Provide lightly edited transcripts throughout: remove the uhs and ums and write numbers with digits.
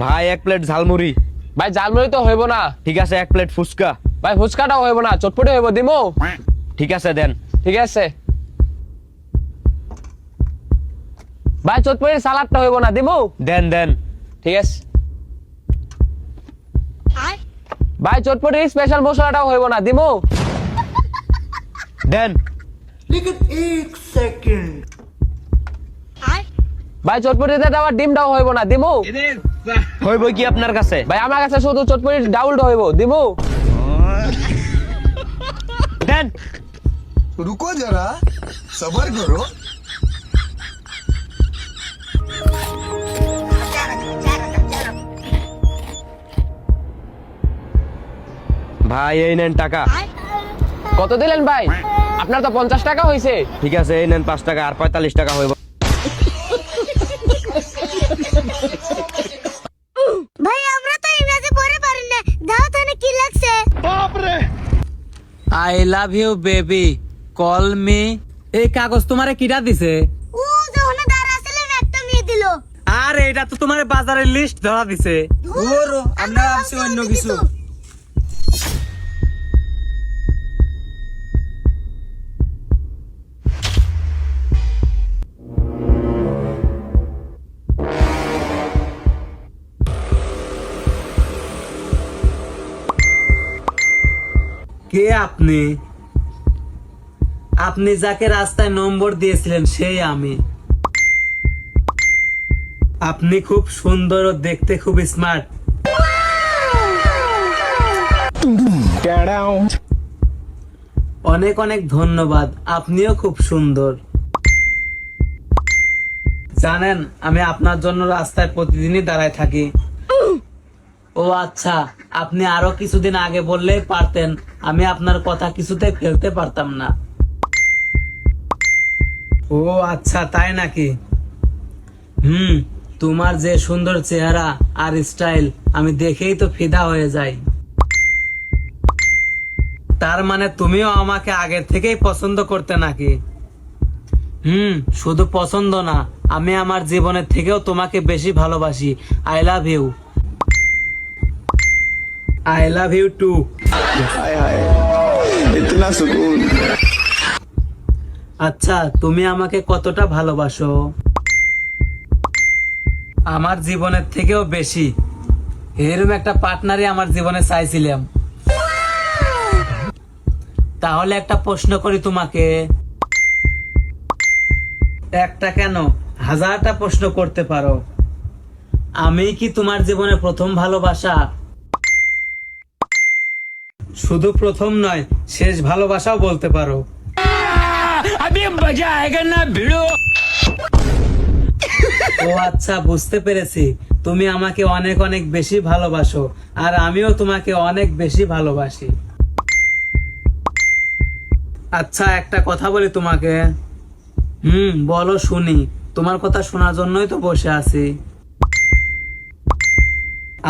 ভাই 1 প্লেট ঝালমুড়ি। ভাই ঝালমুড়ি তো হইব না। ঠিক আছে 1 প্লেট ফুচকা। ভাই ফুচকাটাও হইব না, চটপটি হইব, দিমু? ঠিক আছে দেন। ঠিক আছে ভাই, চটপটির সালাদটা হইব না, দিমু? দেন দেন। ঠিক আছে ভাই, চটপটির স্পেশাল মশলাটাও হইব না, দিমু? দেন। ভাই চটপটিতে দেওয়া ডিমটাও হইব না, দিমু? হইব কি আপনার কাছে? ভাই আমার কাছে শুধু চটপটির ডাউলটা হইব, দিমু? দেন। रुको जरा सबर करो। ভাই এই নেন টাকা। কত দিলেন ভাই? আপনার তো 50 টাকা হইছে। ঠিক আছে এই নেন 5 টাকা, আর 45 টাকা হইব। ভাই আমরা তো ইংরেজি পড়ে পারি না, দাও তাহলে কি লাগছে? I love you baby, call me. এই কাগজ তোমারে কিরা দিছে? ও যখন দাঁড়া আসলে একটা মেয়ে দিল। আর এটা তো তোমার বাজারের লিস্ট ধরা দিছে। ওরো আমরা ভাবছি অন্য কিছু। কে আপনি? আপনি যাকে রাস্তায় নম্বর দিয়েছিলেন সেই আমি। আপনি খুব সুন্দর ও দেখতে খুব স্মার্ট। অনেক অনেক ধন্যবাদ, আপনিও খুব সুন্দর। জানেন আমি আপনার জন্য রাস্তায় প্রতিদিনই দাঁড়ায় থাকি। ও আচ্ছা, আপনি আরো কিছুদিন আগে বললেই পারতেন, আমি আপনার কথা কিছুতে ফেলতে পারতাম না। ও আচ্ছা তাই নাকি? তোমার যে সুন্দর চেহারা আর স্টাইল আমি দেখেই তো ফিদা হয়ে যাই। তার মানে তুমিও আমাকে আগের থেকেই পছন্দ করতে নাকি? শুধু পছন্দ না, আমি আমার জীবনের থেকেও তোমাকে বেশি ভালোবাসি। I love you. I love you too. इतना सुकून। আচ্ছা তুমি আমাকে কতটা ভালোবাসো? আমার জীবনের থেকেও বেশি। এরকম একটা পার্টনারই আমার জীবনে চাইছিলাম। তাহলে একটা প্রশ্ন করি তোমাকে। একটা কেন, 1000টা প্রশ্ন করতে পারো। আমি কি তোমার জীবনে প্রথম ভালোবাসা? শুধু প্রথম নয়, শেষ ভালোবাসাও বলতে পারো। ও আচ্ছা বুঝতে পেরেছি, তুমি আমাকে অনেক অনেক বেশি ভালোবাসো আর আমিও তোমাকে অনেক বেশি ভালোবাসি। আচ্ছা একটা কথা বলি তোমাকে। বলো শুনি, তোমার কথা শোনার জন্যই তো বসে আছি।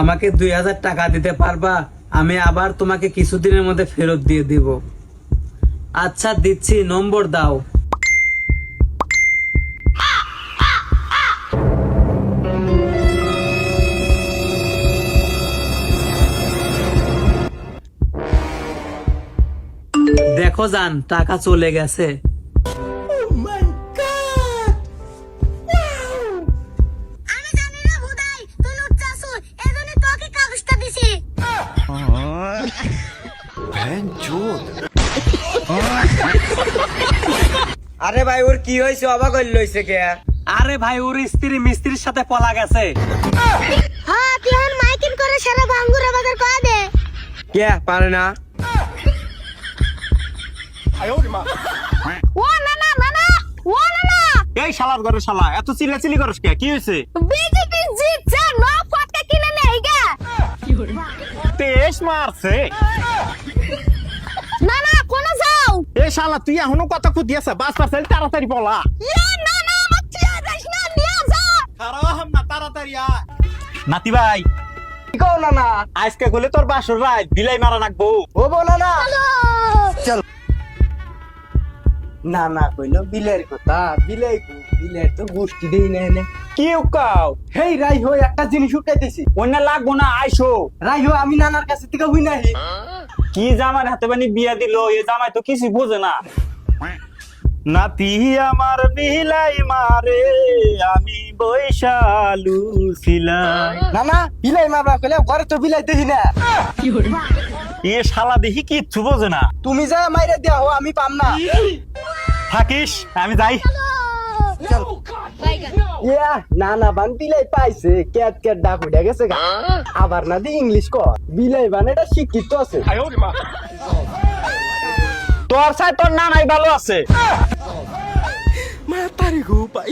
আমাকে 2000 টাকা দিতে পারবা? আমি আবার তোমাকে কিছুদিনের মধ্যে ফেরত দিয়ে দিব। আচ্ছা দিচ্ছি, নম্বর দাও। দেখো জান, টাকা চলে গেছে। আমি জানি না ভুদাই, তুই লুচ্চাসু, এজন্য তোকে কাগজটা দিছি। আরে ভাই ওর কি হইছে, অবাক হইল লইছে কে? আরে ভাই ওর স্ত্রী মিস্ত্রির সাথে পলা গেছে। হ্যাঁ তুই এখন মাইকিং করে সারা ভাঙ্গুরা বাজার কয়া দে। কে পারে না? ও না না না না, ও না না, এই শালার ঘরে শালা, এত চিল্লাচিল্লি করস কে? কি হইছে? বিজেপি জিতছে, নো ফটকা কিনে নেই গা। তেজ মারছে। না না কোন যাও? এই শালা তুই এখনো কথা কুদিয়াছে, বাস পারছেল তাড়াতাড়ি বলা। ইয়া না না আমার চিয়া যাস না, নিয়ে যা। খারাপ না, তাড়াতাড়ি আয়। নাতি ভাই কি কও না না, আজকে গলে তোর বাসর রাত বিলাই মারা নাকবো। ও বলো না। হ্যালো। চল। না না কইলো বিলের কথা বিলাই বিলের তো গোষ্ঠী দেই না এনে কি উকাও হেই রাই হই একটা জিনিস উঠাইতেছি অন্য লাগবো না আইসো রাই হই আমি নানার কাছে থেকে হই নাহি কি জামার হাতে বানি বিয়া দিল এ জামাই তো কিছু বোঝে না নাতি আমার বিলাই মারে আমি বৈশালু ছিলাম না না বিলাই মারবা কইলে ঘরে তো বিলাই দেখি না এ শালা দেখি কিচ্ছু বোঝে না তুমি যা মাইরে দেয়া হো আমি পাম না থাকিস আমি যাই ইয়া না না বান বিলাই পাইছে ক্যাট ক্যাট ডাক উঠে গেছে গা আবার না দি ইংলিশ ক বিলাই বান এটা শিক্ষিত আছে তোর সাথে তোর নানাই ভালো আছে মা তারি গো পাই